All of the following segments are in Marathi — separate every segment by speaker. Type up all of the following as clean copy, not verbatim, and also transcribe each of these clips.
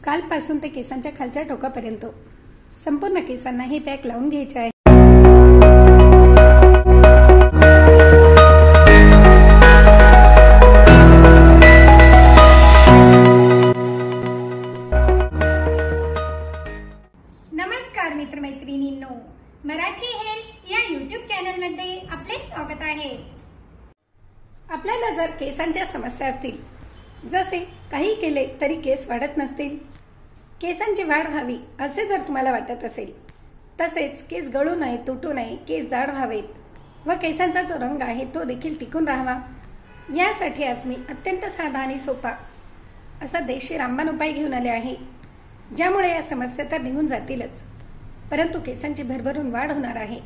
Speaker 1: स्काल्पपासून ते केसांच्या खालच्या टोकापर्यंत संपूर्ण केसांना हे पॅक लावून घ्यायचे आहे।
Speaker 2: नमस्कार मित्रमैत्रिणींनो, मराठी हेल्थ या यूट्यूब चॅनल मध्ये आपले स्वागत आहे।
Speaker 1: आपल्याला जर केसांच्या समस्या असतील, जसे काही केले तरी केस वाढत नसतील, केसांची वाढ व्हावी असे जर तुम्हाला वाटत असेल, तसेच केस गळू नये, तुटू नये, केस जाड व्हावेत व केसांचा जो रंग आहे तो देखील टिकून राहावा, यासाठी आज मी अत्यंत साधा आणि सोपा असा देशी रामबाण उपाय घेऊन आले आहे, ज्यामुळे या समस्या तर निघून जातीलच, परंतु केसांची भरभरून वाढ होणार आहे।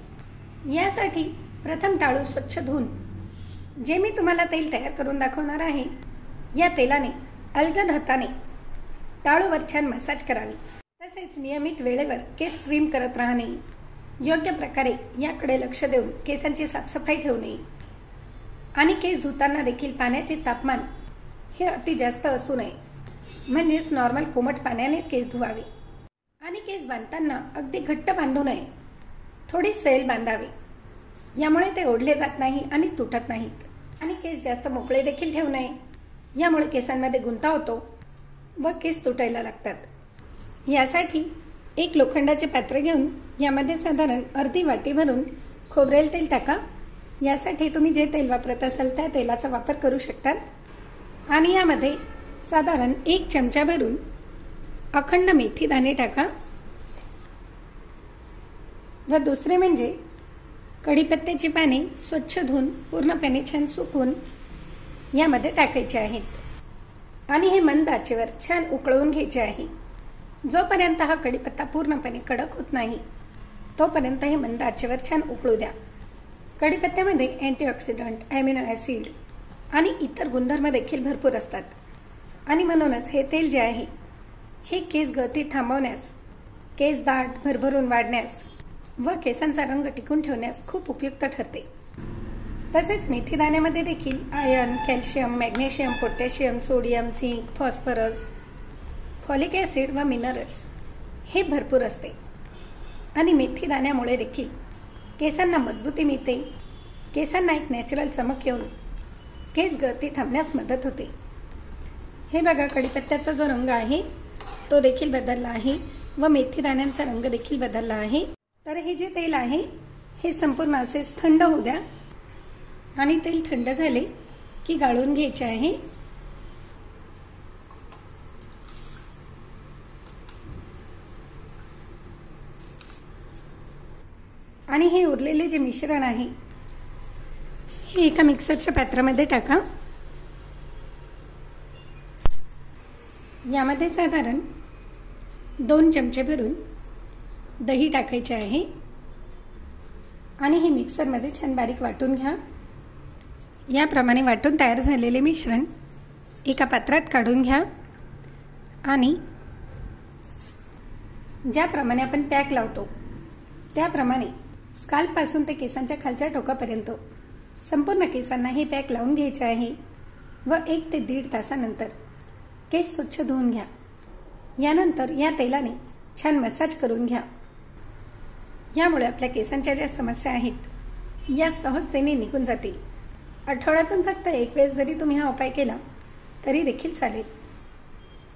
Speaker 1: यासाठी प्रथम टाळू स्वच्छ धुवून जे मी तुम्हाला तेल तयार करून दाखवणार आहे, या तेलाने अलगद हाताने टाळूवर छान मसाज करावी। तसेच नियमित वेळेवर केस ट्रिम करत राहणे, योग्य प्रकारे याकडे लक्ष देऊन केसांची साफसफाई ठेवणे आणि केस धुताना देखील पाण्याचे तापमान हे अति जास्त असू नये, म्हणजेच नॉर्मल कोमट पाण्याने केस धुवावे आणि केस बांधताना अगदी घट्ट बांधू नये, थोडी सैल बांधावे, यामुळे ते ओढले जात नाही आणि तुटत नाहीत। आणि केस जास्त मोकळे देखील ठेवू नये, यामुळे केसांमध्ये गुंता होतो व केस तुटायला लागतात। यासाठी एक लोखंडाचे पात्र घेऊन यामध्ये साधारण अर्धी वाटी भरून खोबरेल तेल टाका। यासाठी तुम्ही जे तेल वापरत असाल त्या तेलाचा वापर करू शकतात आणि यामध्ये साधारण 1 चमचा भरून अखंड मेथी दाणे टाका व दुसरे म्हणजे कढीपत्त्याची पाने स्वच्छ धुवून पूर्णपणे छान सुकवून यामध्ये टाकायचे आहेत आणि हे मंद आचेवर छान उकळवून घ्यायचे आहे। जोपर्यंत हा कढीपत्ता पूर्णपणे कडक होत नाही तोपर्यंत हे मंद आचेवर छान उकळू द्या। कढीपत्त्यामध्ये अँटीऑक्सिडंट, अॅमिनो ॲसिड आणि इतर गुणधर्म देखील भरपूर असतात आणि म्हणूनच हे तेल जे आहे हे केस गळती थांबवण्यास, केस दाट भरभरून वाढण्यास व केसांचा रंग टिकून ठेवण्यास खूप उपयुक्त ठरते। तसेच मेथी दाण्यामध्ये देखील iron, calcium, magnesium, potassium, sodium, zinc, phosphorus, folic acid व मिनरल्स हे भरपूर असते आणि मेथी दाण्यामुळे देखील केसांना मजबूती मिळते, केसांना एक नॅचरल चमक येऊन केस गळती थांबण्यास मदत होते। हे बघा, कढीपत्त्याचा जो रंग आहे तो देखील बदलला आहे व मेथी दाण्यांचा रंग देखील बदलला आहे। तर हे जे तेल आहे हे संपूर्ण असेच थंड होऊ द्या आणि तेल थंड झाले की गाळून घ्यायचे आहे। आणि हे उरलेले जे मिश्रण आहे हे एका मिक्सरच्या पात्रामध्ये टाका। यामध्ये साधारण 2 चमचे भरून दही टाकायचे आहे आणि हे मिक्सरमध्ये छान बारीक वाटून घ्या। याप्रमाणे वाटून तयार झालेले मिश्रण एका पात्रात काढून घ्या आणि ज्याप्रमाणे आपण पॅक लावतो त्याप्रमाणे स्काल्पपासून ते केसांच्या खालच्या टोकापर्यंत संपूर्ण केसांना हे पॅक लावून घ्यायचे आहे व 1 ते 1.5 तासानंतर केस स्वच्छ धुवून घ्या। यानंतर या तेलाने छान मसाज करून घ्या। यामुळे आपल्या केसांच्या ज्या समस्या आहेत या सहजतेने निघून जातील। आठवड्यातून फक्त 1 वेळेस जरी तुम्ही हा उपाय केला तरी देखील चालेल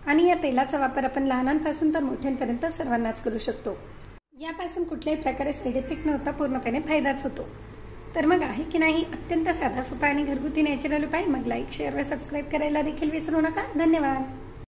Speaker 1: आणि या तेलाचा वापर आपण लहानांपासून तर मोठ्यांपर्यंत सर्वांनाच करू शकतो। यापासून कुठल्याही प्रकारे साईड इफेक्ट न होता पूर्णपणे फायदाच होतो। तर मग आहे की नाही अत्यंत साधा, सोपा आणि घरगुती नॅचरल उपाय? मग लाईक, शेअर व सबस्क्राईब करायला देखील विसरू नका। धन्यवाद।